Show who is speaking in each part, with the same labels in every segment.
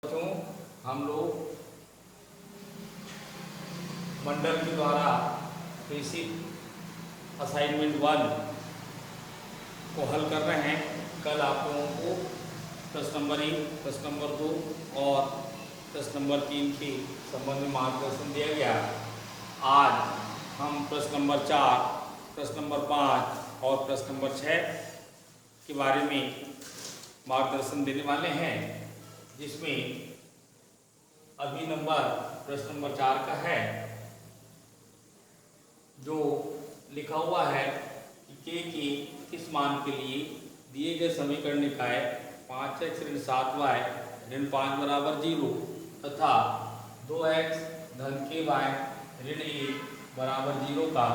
Speaker 1: हम लोग मंडल के द्वारा बेसिक असाइनमेंट 1 को हल कर रहे हैं। कल आप लोगों को प्रश्न नंबर 1, प्रश्न नंबर 2 और प्रश्न नंबर 3 के संबंध में मार्गदर्शन दिया गया। आज हम प्रश्न नंबर 4, प्रश्न नंबर 5 और प्रश्न नंबर 6 के बारे में मार्गदर्शन देने वाले हैं, जिसमें अभी नंबर प्रश्न नंबर 4 का है, जो लिखा हुआ है कि के किस मान के लिए दिए गए समीकरण निकाय 5x ऋण 7y ऋण 5 बराबर 0 तथा 2x धन ky ऋण 1 बराबर 0 का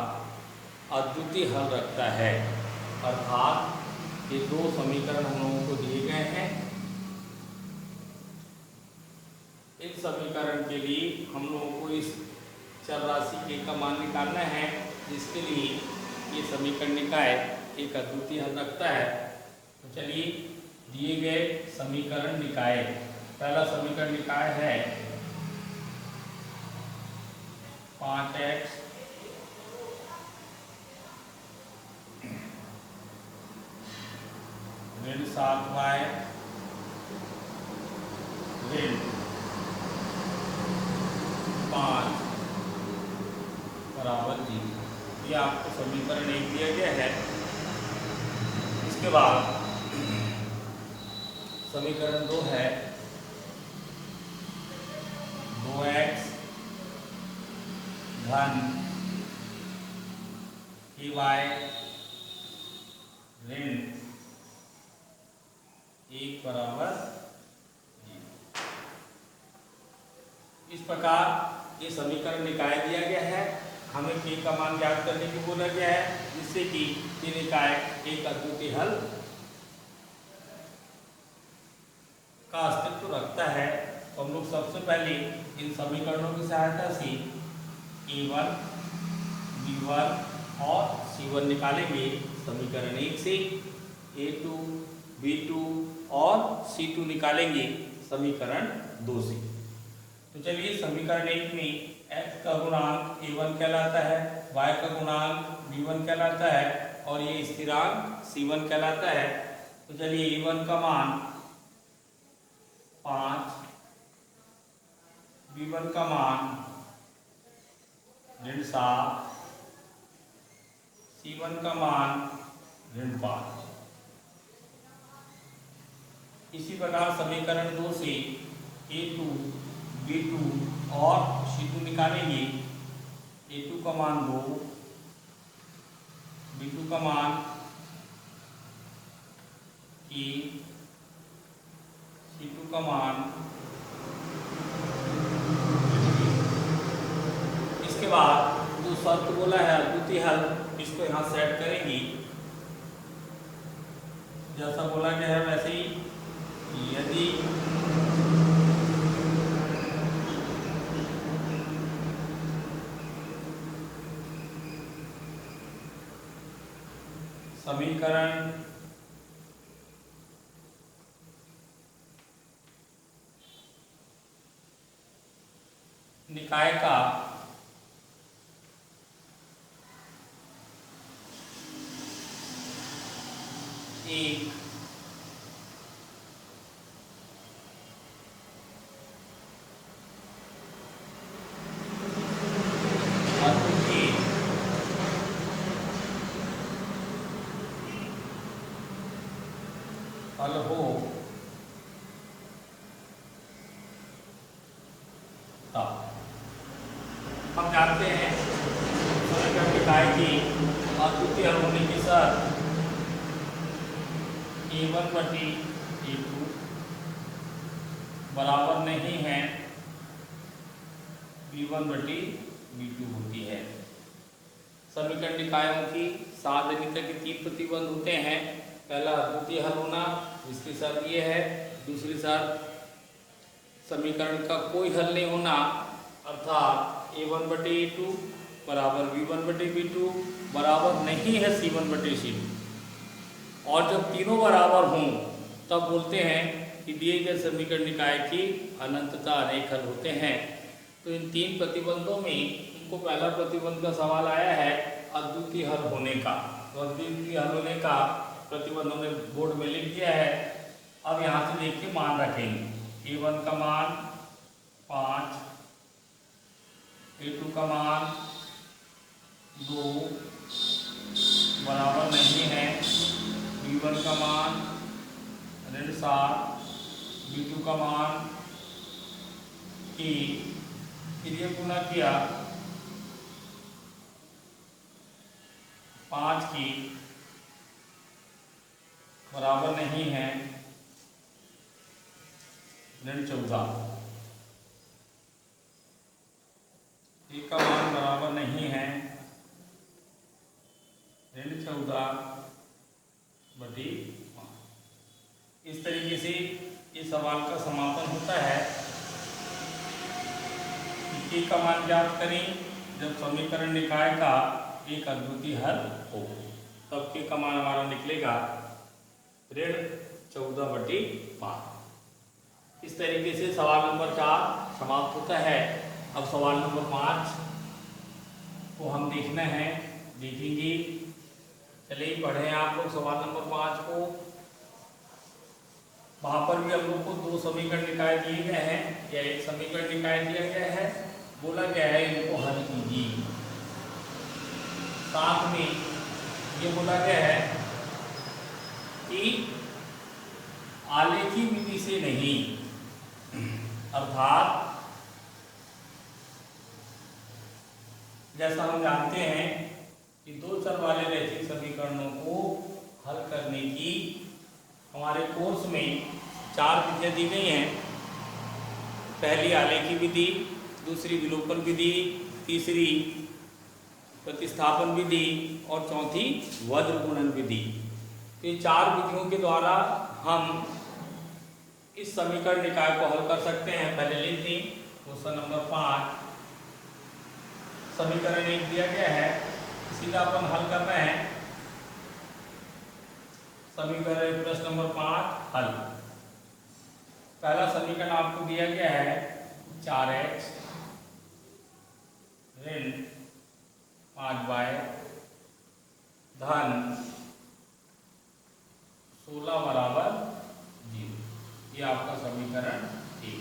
Speaker 1: अद्वितीय हल रखता है। अर्थात ये दो समीकरण हम लोगों को दिए गए हैं। इस समीकरण के लिए हम लोगों को इस चर राशि के का मान निकालना है, जिसके लिए ये समीकरण निकाय एक अद्वितीय हल रखता है। तो चलिए दिए गए समीकरण निकाय, पहला समीकरण निकाय है 5x ऋण 7y ऋण 5 बराबर 0। ये आपको समीकरण 1 दिया गया है। इसके बाद समीकरण 2 है 2x धन ky ऋण 1 बराबर 0। इस प्रकार ये समीकरण निकाय दिया गया है। हमें के का मान ज्ञात करने की बोला गया है, जिससे कि ये निकाय एक अद्वितीय हल का अस्तित्व रखता है। तो हम लोग सबसे पहले इन समीकरणों की सहायता से a1, b1 और c1 निकालेंगे। समीकरण 1 से a2, b2 और c2 निकालेंगे समीकरण 2 से। तो चलिए समीकरण 1 में x का गुणांक a1 कहलाता है, y का गुणांक b1 कहलाता है और ये स्थिरांक c1 कहलाता है। तो चलिए a1 का मान 5, b1 का मान ऋण 7, c1 का मान ऋण 5। इसी प्रकार समीकरण 2 से a2, b2 और c2 निकालेंगे। a2 का मान 2, b2 का मान 1, c2 का मान। इसके बाद जो शर्त बोला है अद्वितीय हल, इसको यहाँ सेट करेंगे। जैसा बोला गया है वैसे ही, यदि समीकरण निकाय का एक हल हो तब हम जानते हैं समीकरण निकाय की अद्वितीय हल होने की शर्त a1 बटी a2 बराबर नहीं है b1 बटी b2 होती है। समीकरण निकायों की साधनीयता के 3 प्रतिबंध होते हैं। पहला अद्वितीय हल होना, जिसकी शर्त ये है। दूसरी शर्त समीकरण का कोई हल नहीं होना, अर्थात a1 बटे a2 बराबर b1 बटे b2 बराबर नहीं है c1 बटे c2। और जब तीनों बराबर हों तब बोलते हैं कि दिए गए समीकरण निकाय की अनंतता अनेक हल होते हैं। तो इन 3 प्रतिबंधों में उनको पहला प्रतिबंध का सवाल आया है अद्वितीय हल होने का। तो अद्वितीय हल होने का प्रतिबंध हमने बोर्ड में लिख दिया है। अब यहाँ से देखिए मान रखेंगे। a1 का मान 5, a2 का मान 2 बराबर नहीं है, b1 का मान 7, b2 का मान 3, फिर ये गुना किया 5 की बराबर नहीं है 14, एक का मान बराबर नहीं है 14/5। इस तरीके से इस सवाल का समापन होता है। के का मान ज्ञात करें जब समीकरण निकाय का एक अद्वितीय हल हो, तब के का मान हमारा निकलेगा 14/5। इस तरीके से सवाल नंबर 4 समाप्त होता है। अब सवाल नंबर 5 को हम देखेंगे। चलिए पढ़ें आप लोग सवाल नंबर 5 को। वहां पर भी हम लोग को 2 समीकरण निकाय दिए गए हैं या एक समीकरण निकाय दिया गया है, बोला गया है इनको हल कीजिए। साथ में ये बोला गया है कि आलेखी विधि से नहीं, अर्थात जैसा हम जानते हैं कि 2 चर वाले रैखिक समीकरणों को हल करने की हमारे कोर्स में 4 विधियां दी गई हैं। पहली आलेखी विधि, दूसरी विलोपन विधि, तीसरी प्रतिस्थापन विधि और चौथी वज्र गुणन विधि। तो ये 4 विधियों के द्वारा हम इस समीकरण निकाय को हल कर सकते हैं। पहले लिख दें क्वेश्चन नंबर 5, समीकरण 1 दिया गया है, सीधा अपन हल करना है। समीकरण प्रश्न नंबर 5 हल। पहला समीकरण आपको दिया गया है 4x ऋण 5y धन 16 बराबर 0। ये आपका समीकरण 1।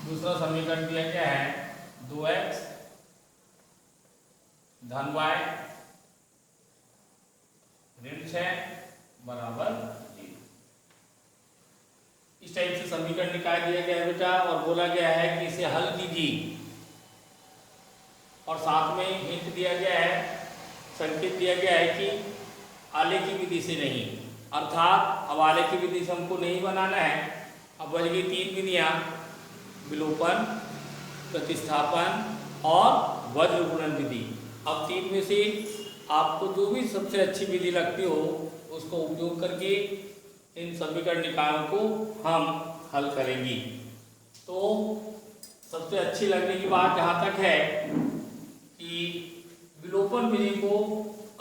Speaker 1: दूसरा समीकरण दिया गया है 2x धन y ऋण 6 बराबर 0। इस टाइप से समीकरण निकाल दिया गया है बेटा, और बोला गया है कि इसे हल कीजिए। और साथ में हिंट दिया गया है, संकेत दिया गया है कि आलेखी विधि से नहीं, अर्थात अब आलेखी विधि से हमको नहीं बनाना है। अब बच गई 3 विधियां, विलोपन, प्रतिस्थापन और वज्र गुणन विधि। अब 3 में से आपको जो भी सबसे अच्छी विधि लगती हो उसको उपयोग करके इन समीकरण निकायों को हम हल करेंगे। तो सबसे अच्छी लगने की बात यहाँ तक है कि विलोपन विधि को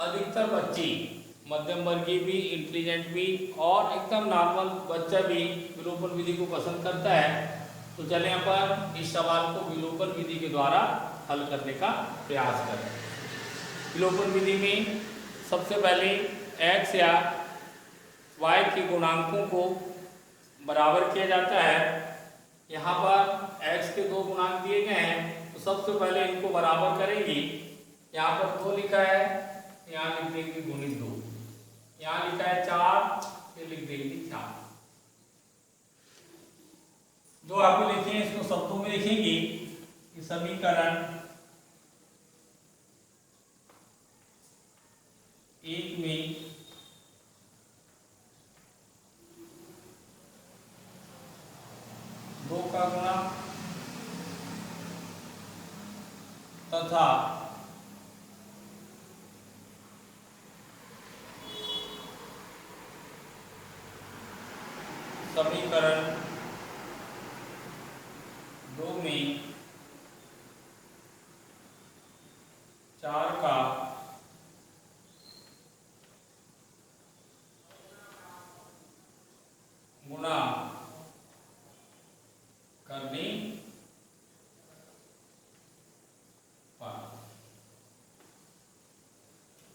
Speaker 1: अधिकतर बच्चे, मध्यम वर्गीय भी, इंटेलिजेंट भी और एकदम नॉर्मल बच्चा भी विलोपन विधि को पसंद करता है। तो चलें अपन इस सवाल को विलोपन विधि के द्वारा हल करने का प्रयास करें। विलोपन विधि में सबसे पहले x या y के गुणांकों को बराबर किया जाता है। यहाँ पर x के 2 गुणांक दिए गए हैं, तो सबसे पहले इनको बराबर करेंगे। यहाँ पर 2 लिखा है, यहाँ लिख देंगे गुणित 2। यहाँ लिखा है 4, ये लिख देंगे 4। जो आपको लिखे इसको शब्दों में लिखेंगे कि समीकरण 1 में दो का गुणा तथा समीकरण 2 में 4 का गुणा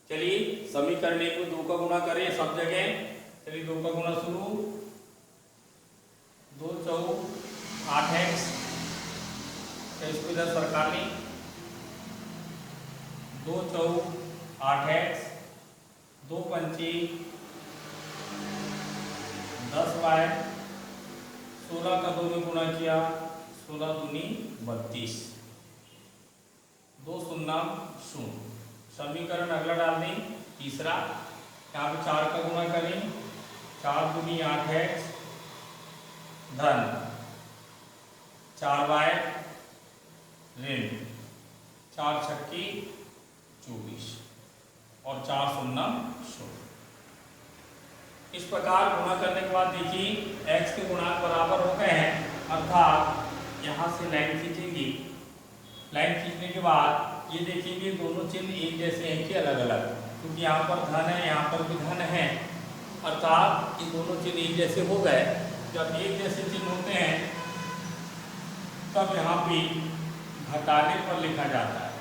Speaker 1: चलिए समीकरण एक में 2 का गुणा करें सब जगह। चलिए 2 का गुणा शुरू। 2 चौक 8x, तो इसको इधर सरकार ली। 2 चौक 8x, 2 पंची 10y, 16 का 2 में गुणा किया, 16 दूनी 32, 2 शून्य 0। समीकरण अगला डाल दें तीसरा। यहाँ पे 4 का गुणा करें, 4 दूनी 8x धन 4y ऋण 4 छक्की 24 और 4 शून्य 0। इस प्रकार गुणा करने के बाद देखिए x के गुणांक बराबर हो गए हैं, अर्थात यहाँ से लाइन खींचेंगे। लाइन खींचने के बाद ये देखेंगे दोनों चिन्ह एक जैसे हैं कि अलग अलग, क्योंकि यहाँ पर धन है यहाँ पर भी धन है, अर्थात ये दोनों चिन्ह एक जैसे हो गए। जब एक जैसे चिन्ह होते हैं तब यहाँ भी घटाने पर लिखा जाता है,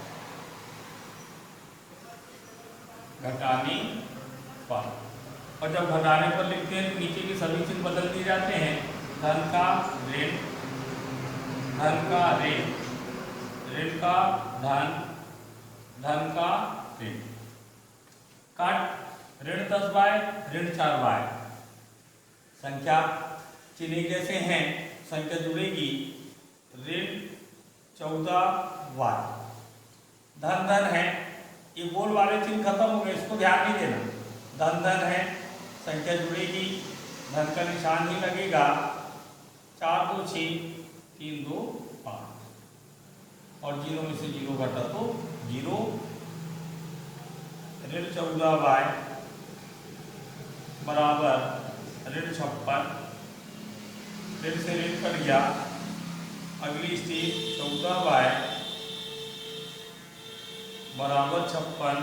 Speaker 1: घटाने पर। और जब घटाने पर लिखते हैं तो नीचे के सभी चिन्ह बदल दिए जाते हैं। धन का ऋण, धन का ऋण, ऋण का धन, धन का ऋण। काट ऋण 10y ऋण 4y। संख्या चिन्ह जैसे हैं, संख्या जुड़ेगी। ऋण 14y। धन धन है, ये बोल वाले चिन्ह खत्म हो गए, इसको ध्यान नहीं देना। धन धन है, संख्या जुड़ेगी, धन का निशान ही लगेगा। 4 2 6 3 2 5 और 0 में से 0 घटा तो 0। ऋण 14y बराबर ऋण 56। ऋण से ऋण कट गया, अगली स्टेज 14y बराबर 56।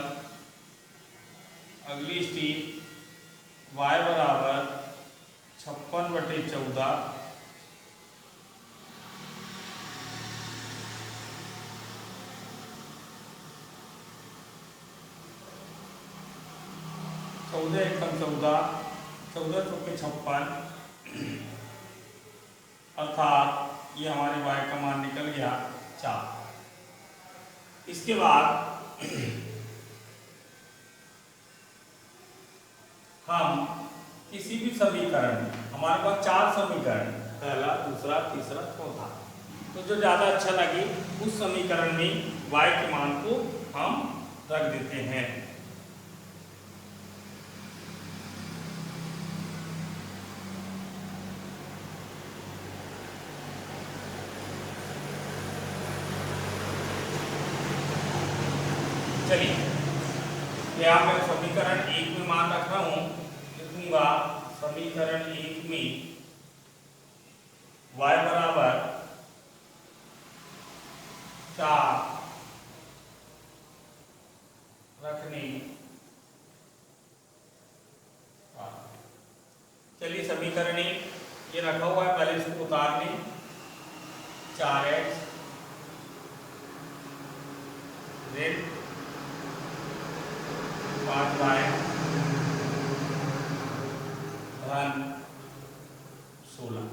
Speaker 1: अगली स्टेज y बराबर 56/14। चौदह एकम 14, 14 चौके 56, अर्थात ये हमारे y का मान निकल गया 4। इसके बाद हम किसी भी समीकरण में, हमारे पास 4 समीकरण, पहला दूसरा तीसरा चौथा, तो जो ज़्यादा अच्छा लगे उस समीकरण में y के मान को हम रख देते हैं। चलिए यहाँ मैं समीकरण 1 में मान रख रहा हूँ, लिखूंगा समीकरण 1 में y बराबर 4 रखने। चलिए समीकरण 1 ये रखा हुआ है, पहले इसको उतार लें। 4x ऋण 5y धन 16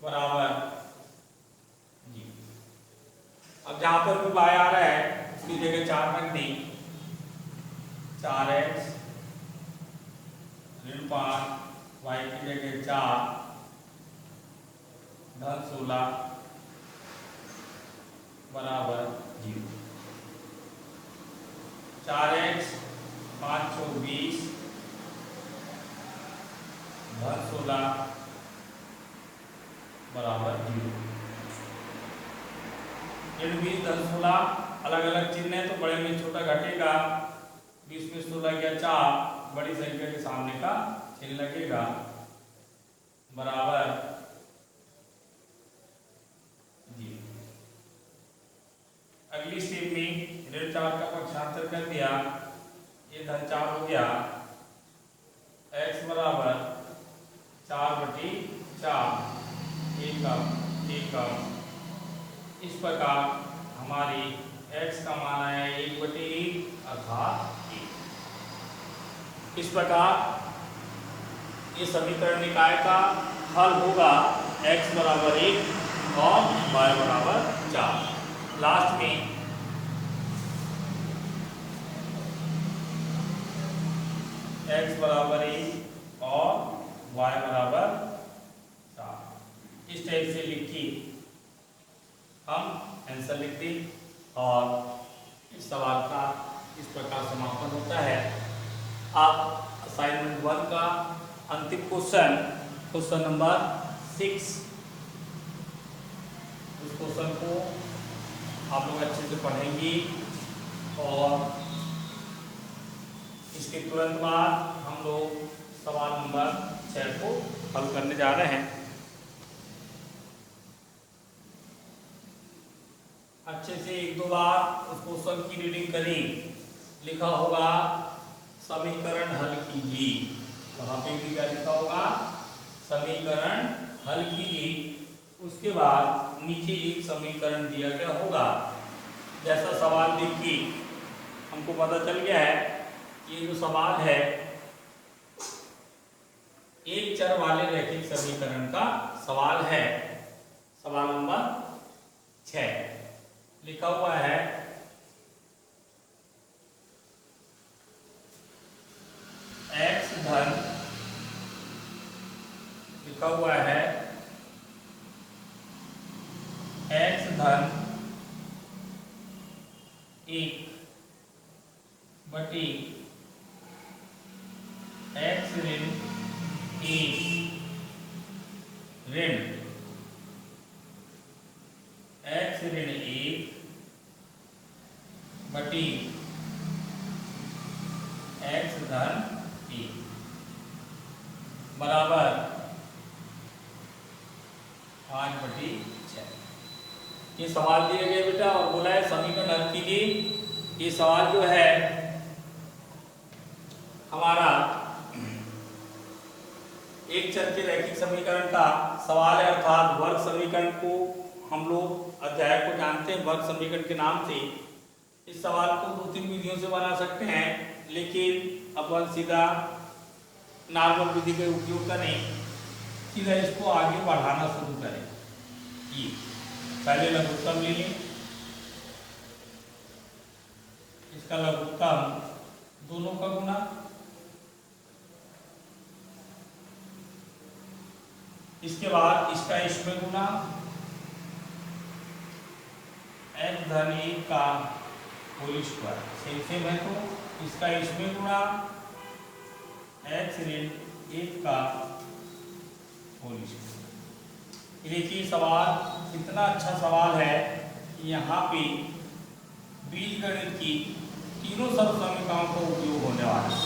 Speaker 1: बराबर जी। अब जहां पर भी y आ रहा है उसकी जगह 4 रख दी। 4x ऋण 5 y की जगह 4 धन 16 बराबर 0। 4x 5 चौक 20 धन 16 बराबर 0। ऋण 20 धन 16 अलग अलग चिन्ह है तो बड़े में छोटा घटेगा। 20 में 16 गया 4, बड़ी संख्या के सामने का चिन्ह लगेगा बराबर 0। अगली स्टेप में ऋण 4 का पक्षांतर कर दिया, ये धन 4 हो गया। x बराबर 4/4 एकम। इस प्रकार हमारी x का मान आया 1/1 अर्थात 1। इस प्रकार ये समीकरण निकाय का हल होगा x बराबर 1 और y बराबर 4। लास्ट में x बराबर 1 और y बराबर 4 इस टाइप से लिख के हम आंसर लिख दें और इस सवाल का इस प्रकार समापन होता है। आप असाइनमेंट 1 का अंतिम क्वेश्चन नंबर 6, उस क्वेश्चन को आप लोग अच्छे से पढ़ेंगे और इसके तुरंत बाद हम लोग सवाल नंबर 6 को हल करने जा रहे हैं। अच्छे से एक दो बार उस क्वेश्चन की रीडिंग करें। लिखा होगा समीकरण हल कीजिए, वहां पे भी क्या लिखा होगा, समीकरण हल कीजिए। उसके बाद नीचे एक समीकरण दिया गया होगा। जैसा सवाल देखिए हमको पता चल गया है, ये जो सवाल है एक चर वाले रैखिक समीकरण का सवाल है। सवाल नंबर 6 लिखा हुआ है x धन, लिखा हुआ है x धन 1/, x ऋण 1 ऋण x ऋण 1/, x धन 1 बराबर 5/6। ये सवाल दिए गए बेटा और बोला है समीकरण हल कीजिए। ये सवाल जो है हमारा एक चर के रैखिक समीकरण का सवाल है, अर्थात वर्ग समीकरण को हम लोग अध्याय को जानते हैं वर्ग समीकरण के नाम से। इस सवाल को 2-3 विधियों से बना सकते हैं, लेकिन अपन सीधा नॉर्मल विधि का उपयोग करें, सीधा इसको आगे बढ़ाना शुरू करें। ये पहले लघुत्तम ले लें, इसका लघुत्तम दोनों का गुना, इसके बाद इसका इसमें गुना, x धन 1 का होल स्क्वायर सेम है तो इसका इसमें गुणा, x ऋण 1 का होल स्क्वायर। देखिए सवाल इतना अच्छा सवाल है कि यहाँ पे बीजगणित की तीनों सर्वसमीकरणों का उपयोग होने वाला है।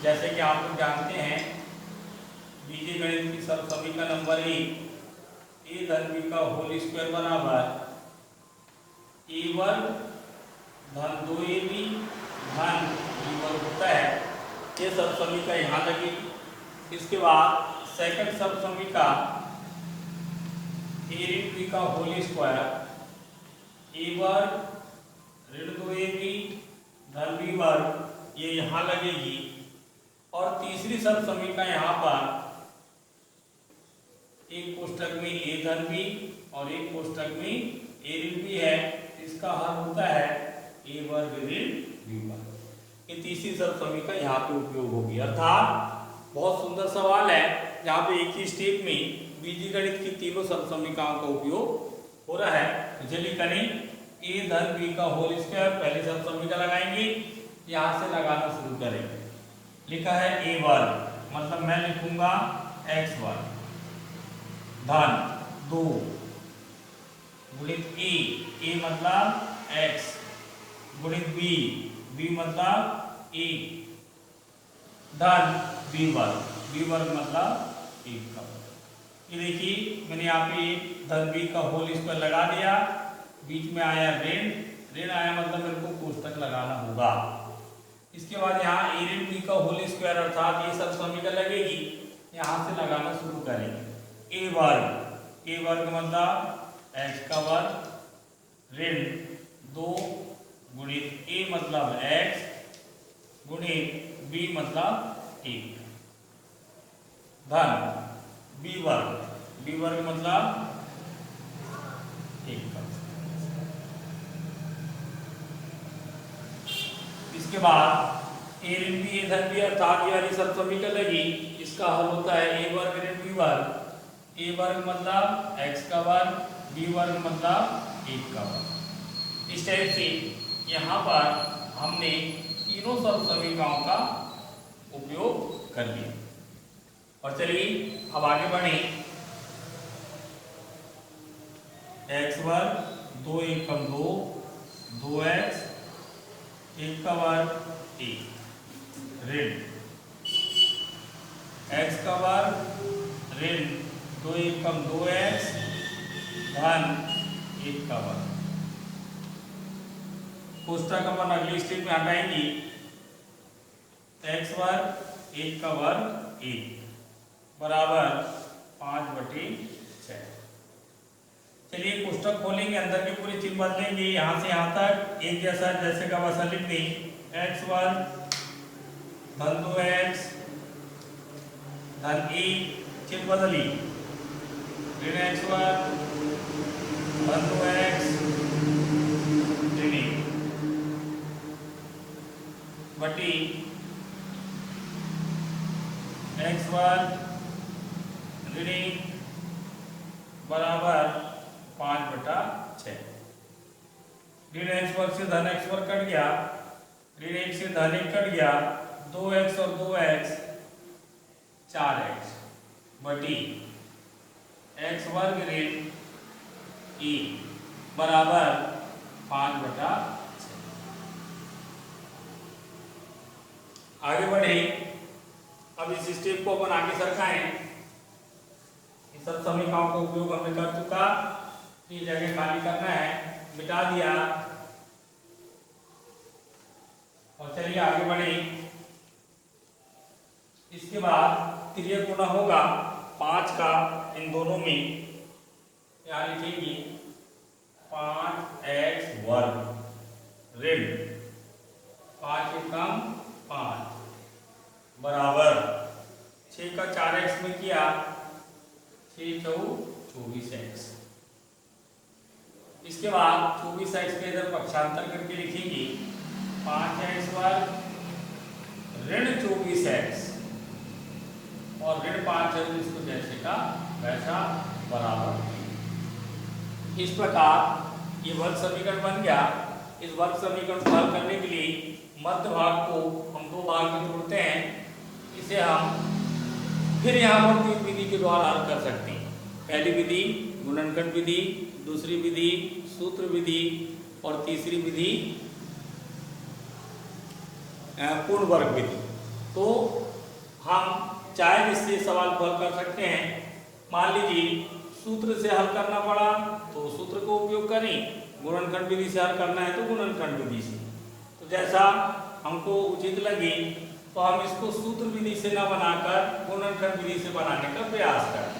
Speaker 1: जैसे कि आप लोग जानते हैं बीजगणित की सर्वसमीकरण नंबर 1 a धन b का होल स्क्वायर बराबर a वर्ग धन 2ab धन b वर्ग होता है। ये सर्वसमीकरण यहाँ लगेगी। इसके बाद सेकंड सर्वसमीकरण a ऋण b का होल स्क्वायर a वर्ग ऋण 2ab धन b वर्ग ये यहाँ लगेगी। और तीसरी सर्वसमीकरण यहाँ पर एक कोष्ठक में a धन b और एक कोष्ठक में a ऋण b है, इसका हल होता है a वर्ग ऋण b वर्ग। ये तीसरी सर्वसमीकरण यहाँ पे उपयोग होगी। अर्थात बहुत सुंदर सवाल है जहाँ पे एक ही स्टेप में बीजगणित की तीनों सर्वसमीकरणों का उपयोग हो रहा है। तो चलिए करें a धन b का होल स्क्वायर, पहले सर्वसमीकरण लगाएंगे, यहाँ से लगाना शुरू करेंगे। लिखा है a वर्ग, मतलब मैं लिखूंगा x वर्ग धन 2 गुणित a मतलब x गुणित b मतलब 1 धन b वर्ग मतलब 1 का वर्ग। ये देखिए मैंने यहाँ पे धन b का होल स्क्वायर लगा दिया, बीच में आया ऋण आया, मतलब मेरे को कोष्ठक लगाना होगा। इसके बाद यहाँ a ऋण b का होल स्क्वायर अर्थात ये सब समीकरण लगेगी, यहाँ से लगाना शुरू करेंगे। a वर्ग मतलब एक्स का वर्ग ऋण 2 गुणित ए मतलब एक्स गुणित बी मतलब 1 धन बी वर्ग मतलब 1 का। इसके बाद ए ऋण बी ए धन बी अर्थात ये वाली सब समीकरण लगी, इसका हल होता है ए वर्ग ऋण बी वर्ग, ए वर्ग मतलब एक्स का वर्ग, बी वर्ग मतलब 1 का वर्ग। इस टाइप से यहाँ पर हमने तीनों सब समीकरणों का उपयोग कर लिया। और चलिए अब आगे बढ़े। एक्स वर्ग 2 एकम 2 2x 1 का वर्ग 1 ऋण x का वर्ग ऋण 2 एकम 2x धन 1 का वर्ग। कोष्ठक अपन अगली स्टेप में हटाएंगे। x वर्ग 1 का वर्ग 1 बराबर 5/6। चलिए कोष्ठक खोलेंगे, अंदर की पूरी चीज बदलेंगे, यहाँ से यहाँ तक एक जैसा जैसे का वैसा लिख दें। एक्स वर्ग धन 2x धन 1 चिन्ह बदली ऋण एक्स वर्ग धन 2x ऋण 1 बटी एक्स वर्ग ऋण 1 बराबर 5/6। ऋण एक्स वर्ग से धन एक्स वर्ग कट गया, ऋण 1 से धन 1 कट गया, 2x और 2x 4x बटी एक्स वर्ग ऋण 1 बराबर 5/6। आगे बढ़े। अब इस स्टेप को अपन आगे सरकाएं। सब समीकरणों का उपयोग हमने कर चुका, ये जगह खाली करना है, मिटा दिया। और चलिए आगे बढ़े। इसके बाद क्रिया गुणा होगा 5 का इन दोनों में, यहाँ लिखेंगे 5x वर्ग ऋण 5 एकम 5 बराबर 6 का 4x में किया 6 चौ 24x। इसके बाद 24x के इधर पक्षांतर करके लिखेंगे 5x वर्ग ऋण 24x और ऋण 5 है इसको जैसे का वैसा बराबर। इस प्रकार ये वर्ग समीकरण बन गया। इस वर्ग समीकरण को हल करने के लिए मध्य भाग को हम दो भाग में तोड़ते हैं। इसे हम फिर यहाँ पर तीन विधि के द्वारा हल कर सकते हैं। पहली विधि गुणनखंड विधि, दूसरी विधि सूत्र विधि और तीसरी विधि पूर्ण वर्ग विधि। तो हम चाहे इससे सवाल को हल कर सकते हैं। मान लीजिए सूत्र से हल करना पड़ा तो सूत्र को उपयोग करें, गुणनखंड विधि से हल करना है तो गुणनखंड विधि से। तो जैसा हमको उचित लगे तो हम इसको सूत्र विधि से न बनाकर गुणनखंड विधि से बनाने का प्रयास करें।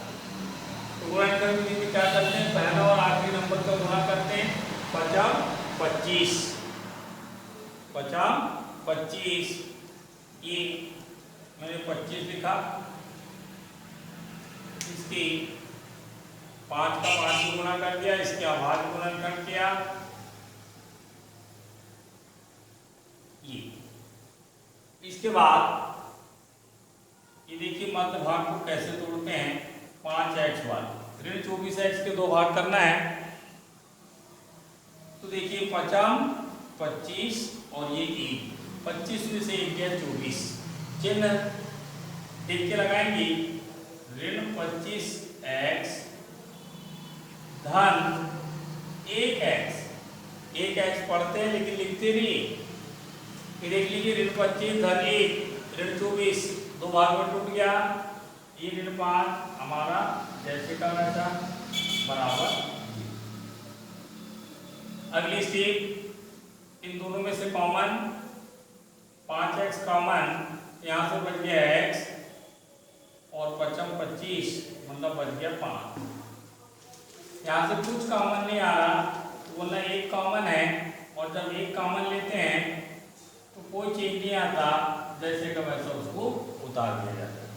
Speaker 1: तो गुणनखंड विधि में क्या करते हैं, पहला और आखिरी नंबर का गुणा करते हैं 5×25 5×25। ये मैंने 25 लिखा, इसकी 5 का 5 से गुणा कर दिया, इसके अभाज्य गुणनखंड किया। ये इसके बाद ये देखिए मध्य भाग को कैसे तोड़ते हैं। 5x वर्ग ऋण 24x के दो भाग करना है। तो देखिए 5×25 और ये 25 में से 1 गया 24, चिन्ह देख के लगाएंगे। ऋण 25x धन 1x, 1x पढ़ते हैं लेकिन लिखते नहीं। फिर देख लीजिए ऋण 25 धन 1 ऋण 24 दो भाग में टूट गया। ये ऋण 5 हमारा जैसे का वैसा बराबर। अगली स्टेप, इन दोनों में से कॉमन 5x कॉमन, यहाँ से बच गया x और 5×25 मतलब बच गया 5। यहाँ से कुछ कॉमन नहीं आ रहा तो बोलना एक कॉमन है, और जब एक कॉमन लेते हैं तो कोई चेंज नहीं आता, जैसे का वैसा उसको उतार दिया जाता है।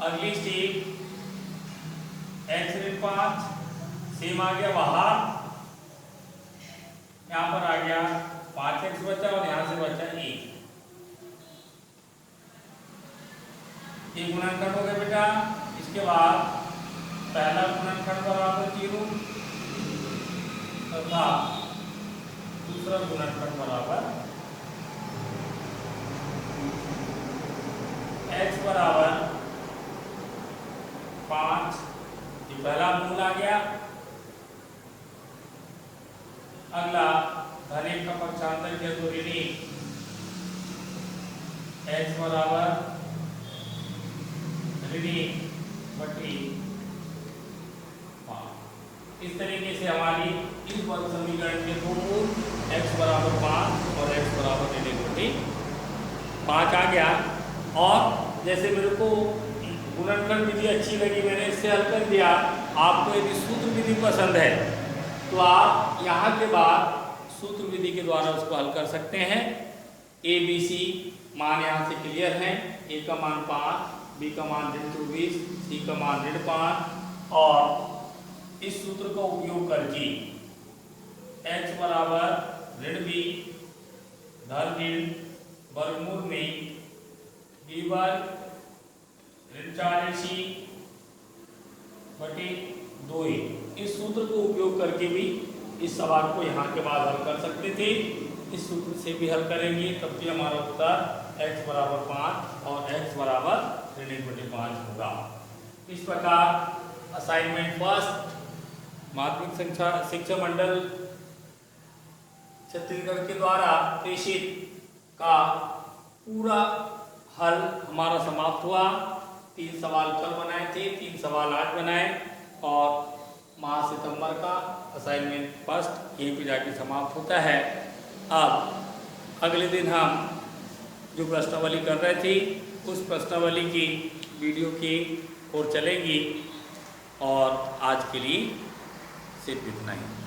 Speaker 1: अगली स्टेप x ऋण 5 सेम आ गया बाहर, यहाँ पर आ गया 5x बचा और यहाँ से बचा 1। एक गुणनखंड हो गया बेटा। इसके बाद पहला गुणनखंड बराबर 0 तथा दूसरा गुणनखंड बराबर x बराबर 5। ये पहला मूल आ गया। अगला धन 1 का पक्षांतर किया तो ऋण 1, x बराबर ऋण 1 बटी 5। इस तरीके से हमारी इस वर्ग समीकरण के दो मूल x बराबर 5 और x बराबर ऋण 1 बटी 5 आ गया। और जैसे मेरे को गुणनखंड विधि अच्छी लगी, मैंने इससे हल कर दिया। आपको यदि सूत्र विधि पसंद है तो आप यहाँ के बाद सूत्र विधि के द्वारा उसको हल कर सकते हैं। ए बी सी मान यहाँ से क्लियर हैं। ए का मान 5, बी का मान ऋण 24, सी का मान ऋण 5। और इस सूत्र का उपयोग करके x बराबर ऋण बी धन ऋण वर्गमूल में बी वर्ग ऋण 4ac बटे 2a, इस सूत्र को उपयोग करके भी इस सवाल को यहाँ के बाद हल कर सकते थे। इस सूत्र से भी हल करेंगे तब भी हमारा उत्तर x बराबर 5 और x बराबर ऋण 1 बटे 5 होगा। इस प्रकार असाइनमेंट फर्स्ट माध्यमिक शिक्षा मंडल छत्तीसगढ़ के द्वारा प्रेषित का पूरा हल हमारा समाप्त हुआ। 3 सवाल कल बनाए थे, 3 सवाल आज बनाए और माह सितंबर का असाइनमेंट फर्स्ट यहीं पे जाके समाप्त होता है। अब अगले दिन हम जो प्रश्नावली कर रहे थे उस प्रश्नावली की वीडियो की ओर चलेंगी और आज के लिए सिर्फ इतना ही।